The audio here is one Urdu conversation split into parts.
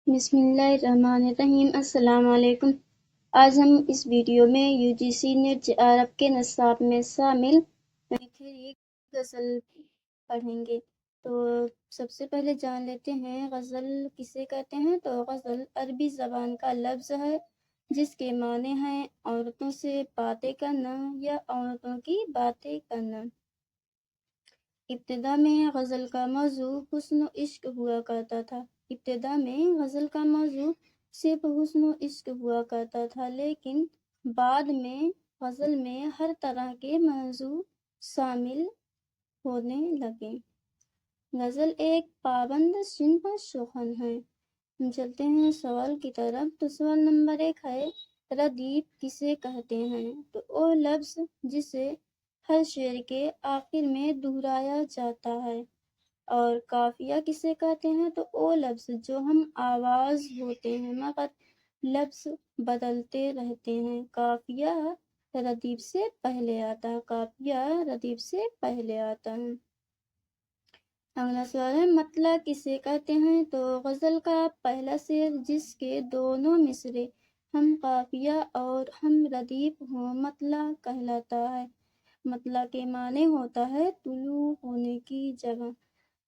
بسم اللہ الرحمن الرحیم۔ السلام علیکم۔ آج ہم اس ویڈیو میں UGC نیٹ عرب کے نصاب میں شامل کھیری غزل پڑھیں گے۔ تو سب سے پہلے جان لیتے ہیں غزل کسے کہتے ہیں۔ تو غزل عربی زبان کا لفظ ہے جس کے معنی ہیں عورتوں سے باتیں کرنا یا عورتوں کی باتیں کرنا۔ ابتدا میں غزل کا موضوع حسن و عشق ہوا کرتا تھا۔ ابتدا میں غزل کا موضوع صرف حسن و عشق ہوا کرتا تھا، لیکن بعد میں غزل میں ہر طرح کے موضوع شامل ہونے لگے۔ غزل ایک پابند صنف سخن ہے۔ ہم چلتے ہیں سوال کی طرف۔ تو سوال نمبر 1 ہے ردیف کسے کہتے ہیں۔ تو وہ لفظ جسے ہر شعر کے آخر میں دہرایا جاتا ہے۔ اور قافیہ کسے کہتے ہیں۔ تو وہ لفظ جو ہم آواز ہوتے ہیں مگر لفظ بدلتے رہتے ہیں۔ قافیہ ردیف سے پہلے آتا ہے۔ قافیہ ردیف سے پہلے آتا ہے۔ اگلا سوال ہے مطلع کسے کہتے ہیں۔ تو غزل کا پہلا شعر جس کے دونوں مصرے ہم قافیہ اور ہم ردیف ہوں مطلع کہلاتا ہے۔ مطلع کے معنی ہوتا ہے طلوع ہونے کی جگہ۔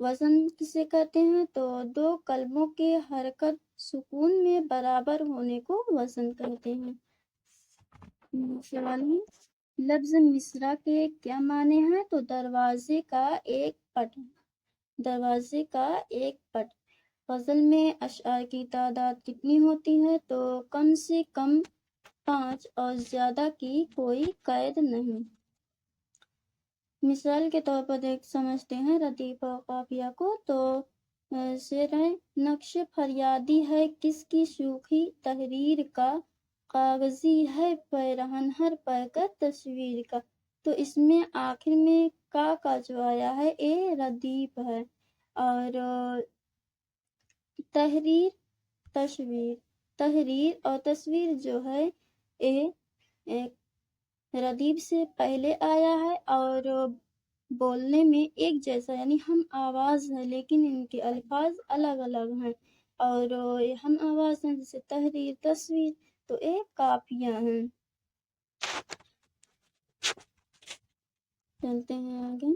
وزن کسے کہتے ہیں۔ تو دو قلبوں کے حرکت سکون میں برابر ہونے کو وزن کہتے ہیں۔ سوال ہے لفظ مصرع کے کیا معنی ہیں۔ تو دروازے کا ایک پٹ۔ دروازے کا ایک پٹ۔ غزل میں اشعار کی تعداد کتنی ہوتی ہے۔ تو کم سے کم 5 اور زیادہ کی کوئی قید نہیں۔ مثال کے طور پر سمجھتے ہیں ردیف اور قافیہ کو۔ تو شعر نقش فریادی ہے کس کی شوخی تحریر کا، کاغذی ہے پیرہن ہر پیکر تصویر کا۔ تو اس میں آخر میں کا جو آیا ہے اے ردیف ہے، اور تحریر تصویر، تحریر اور تصویر جو ہے اے ردیف سے پہلے آیا ہے، اور بولنے میں ایک جیسا یعنی ہم آواز ہے لیکن ان کے الفاظ الگ الگ ہیں، اور ہم آواز ہیں جیسے تحریر تصویر، تو ایک قافیہ ہیں۔ چلتے ہیں آگے۔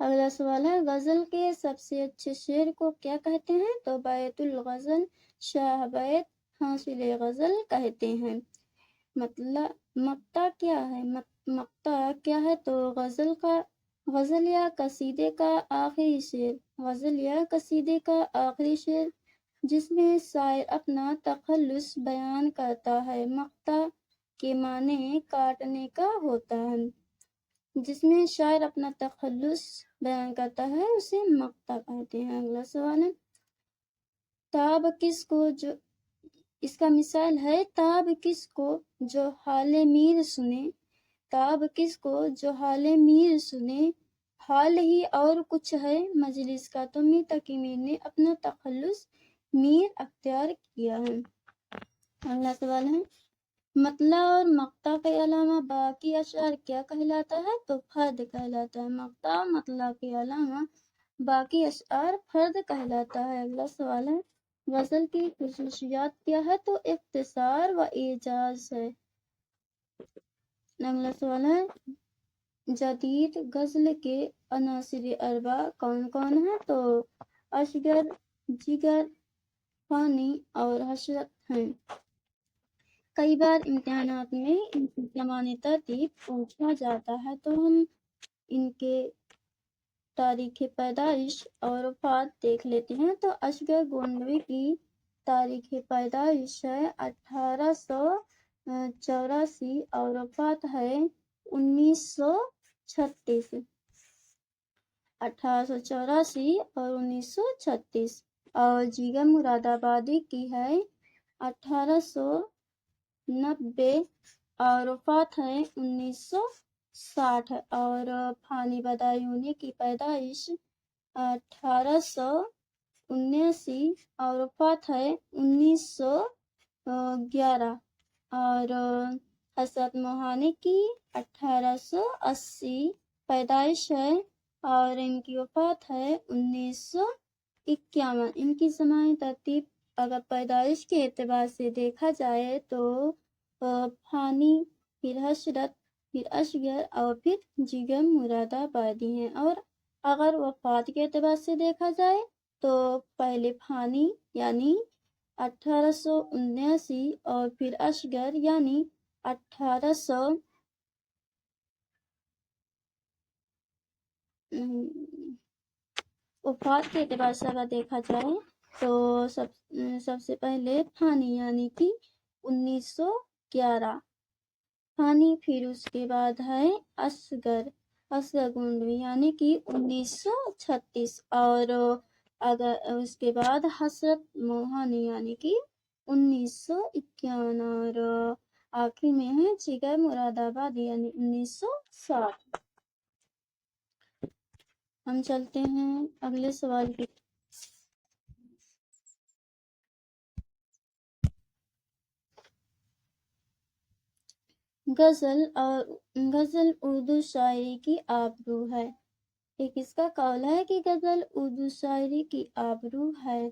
اگلا سوال ہے غزل کے سب سے اچھے شعر کو کیا کہتے ہیں۔ تو بیت الغزل، شاہ بیت، حاصل غزل کہتے ہیں۔ مقطع کیا ہے۔ مقطع کیا ہے۔ تو غزل یا قصیدے کا آخری شعر، غزل یا قصیدے کا آخری شعر جس میں شاعر اپنا تخلص بیان کرتا ہے۔ مقطع کے معنی کاٹنے کا ہوتا ہے۔ جس میں شاعر اپنا تخلص بیان کرتا ہے اسے مقطع کہتے ہیں۔ اگلا سوال ہے تاب کس کو، جو اس کا مثال ہے تاب کس کو جو حال میر سنے، تاب کس کو جو حال میر سنے، حال ہی اور کچھ ہے مجلس کا۔ تو میر تقی میر نے اپنا تخلص میر اختیار کیا ہے۔ اگلا سوال ہے مطلع اور مقطع کے علاوہ باقی اشعار کیا کہلاتا ہے۔ تو فرد کہلاتا ہے۔ مقطع اور مطلع کے علاوہ باقی اشعار فرد کہلاتا ہے۔ اگلا سوال ہے غزل کی خصوصیات کیا ہے۔ تو اختصار و اعجاز ہے۔ اگلا سوال ہے جدید غزل کے عناصر اربع کون کون ہیں۔ تو اشعر، جگر، فانی اور حسرت ہیں۔ کئی بار امتحانات میں ان کی زمانی ترتیب پوچھا جاتا ہے، تو ہم ان کے تاریخ پیدائش اور وفات دیکھ لیتے ہیں۔ تو اشعر گونڈوی کی تاریخ پیدائش ہے 1884 اور وفات ہے 1936، 1884 اور 1936۔ اور جگر مراد آبادی کی ہے 1890 اور وفات ہے 1960۔ اور فانی بدایونی کی پیدائش 1879 اور وفات ہے 1911۔ اور حسرت موہانی کی 1880 پیدائش ہے اور ان کی وفات ہے 1951۔ ان کی زمانی ترتیب اگر پیدائش کے اعتبار سے دیکھا جائے تو فانی، پھر حشرت، پھر اصغر اور پھر جگر مراد آبادی ہیں۔ اور اگر وفات کے اعتبار سے دیکھا جائے تو پہلے فانی یعنی 1879 اور پھر اصغر یعنی 1800 وفات کے اعتبار سے اگر دیکھا جائے تو سب سے پہلے فانی یعنی کہ 1911 فانی، پھر اس کے بعد ہے اصغر گنڈوی یعنی کہ 1936 اور اگر اس کے بعد حسرت موہانی یعنی کہ 1951 اور آخر میں ہے جگر مراد آبادی یعنی 1960۔ ہم چلتے ہیں اگلے سوال کی۔ غزل اردو شاعری کی آبرو ہے۔ ایک اس کا قول ہے کہ غزل اردو شاعری کی آبرو ہے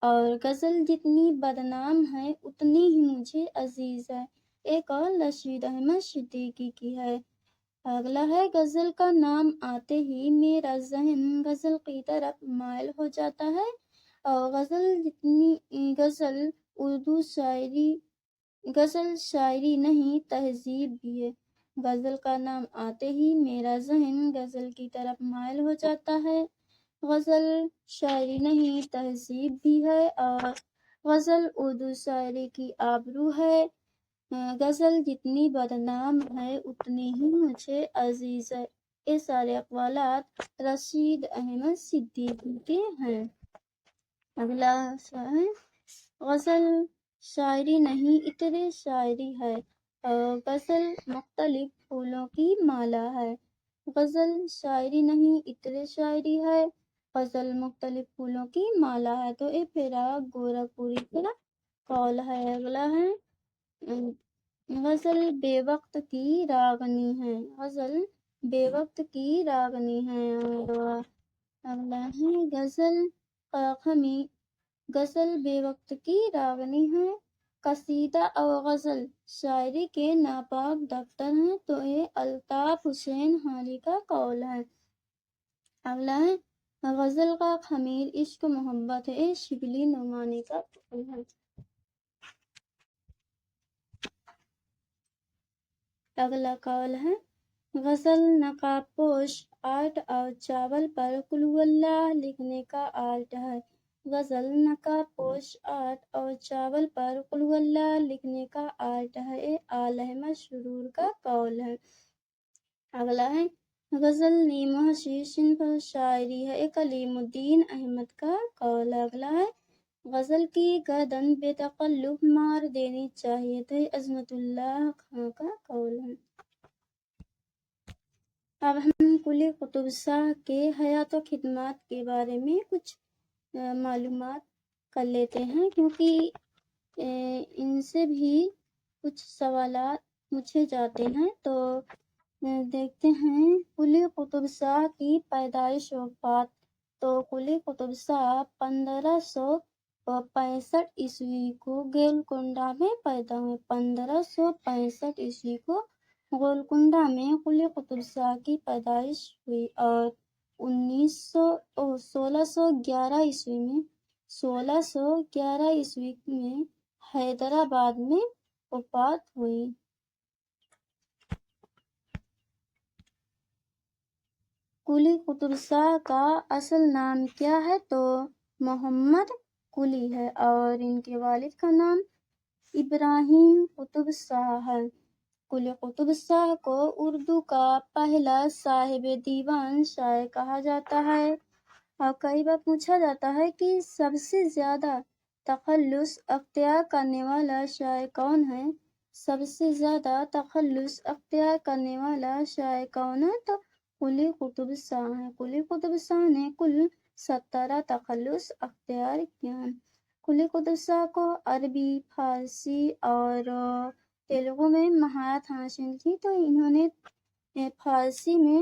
اور غزل جتنی بدنام ہے اتنی ہی مجھے عزیز ہے۔ ایک اور رشید احمد صدیقی کی ہے۔ اگلا ہے غزل کا نام آتے ہی میرا ذہن غزل کی طرف مائل ہو جاتا ہے، اور غزل اردو شاعری نہیں تہذیب بھی ہے۔ غزل کا نام آتے ہی میرا ذہن غزل کی طرف مائل ہو جاتا ہے، غزل شاعری نہیں تہذیب بھی ہے اور غزل اردو شاعری کی آبرو ہے۔ غزل جتنی بدنام ہے اتنی ہی مجھے عزیز ہے۔ یہ سارے اقوالات رشید احمد صدیقی کے ہیں۔ اگلا ہے غزل شاعری نہیں عطر شاعری ہے، اور غزل مختلف پھولوں کی مالا ہے۔ غزل شاعری نہیں عطر شاعری ہے، غزل مختلف پھولوں کی مالا ہے۔ تو یہ فراق گورکھپوری کا قول ہے۔ اگلا ہے غزل بے وقت کی راگنی ہے، غزل بے وقت کی راگنی ہے۔ اور اگلا ہے غزل بے وقت کی راگنی ہے، قصیدہ اور غزل شاعری کے ناپاک دفتر ہیں۔ تو یہ الطاف حسین حالی کا قول ہے۔ اگلا ہے غزل کا خمیر عشق محبت ہے، یہ شبلی نعمانی کا قول ہے۔ اگلا قول ہے غزل نقاب پوش آرٹ اور چاول پر قل ہو اللہ لکھنے کا آرٹ ہے۔ غزل نقاب پوش آرٹ اور چاول پر قل ہو اللہ لکھنے کا آرٹ ہے، یہ آل احمد سرور کا قول ہے۔ اگلا ہے غزل نیم و حشیش صنف شاعری ہے، یہ کلیم الدین احمد کا قول ہے۔ اگلا ہے غزل کی گردن بے تکلف مار دینی چاہیے، تو عظمت اللہ خان کا قول ہے۔ اب ہم قلی قطب شاہ کے حیات و خدمات کے بارے میں کچھ معلومات کر لیتے ہیں، کیونکہ ان سے بھی کچھ سوالات پوچھے جاتے ہیں۔ تو دیکھتے ہیں قلی قطب شاہ کی پیدائش و وفات۔ تو قلی قطب شاہ 1565 عیسوی کو گولکنڈہ میں پیدا ہوئے۔ 1565 عیسوی کو گولکنڈہ میں قلی قطب شاہ کی پیدائش ہوئی اور 1611 عیسوی میں حیدرآباد میں وفات ہوئی۔ قلی قطب شاہ کا اصل نام کیا ہے؟ تو محمد قلی ہے، اور ان کے والد کا نام ابراہیم قطب شاہ ہے۔ قلی قطب شاہ کو اردو کا پہلا صاحب دیوان شاعر کہا جاتا ہے، اور کئی بار پوچھا جاتا ہے کہ سب سے زیادہ تخلص اختیار کرنے والا شاعر کون ہے؟ سب سے زیادہ تخلص اختیار کرنے والا شاعر کون ہے؟ تو قلی قطب شاہ ہے۔ قلی قطب شاہ نے کل 17 تخلص اختیار کیا ہیں۔ قلی قطب شاہ کو عربی، فارسی اور تیلگو میں مہارت حاصل تھی، تو انہوں نے فارسی میں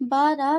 12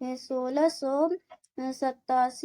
1687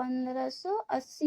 1580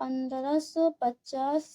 1550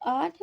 8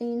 3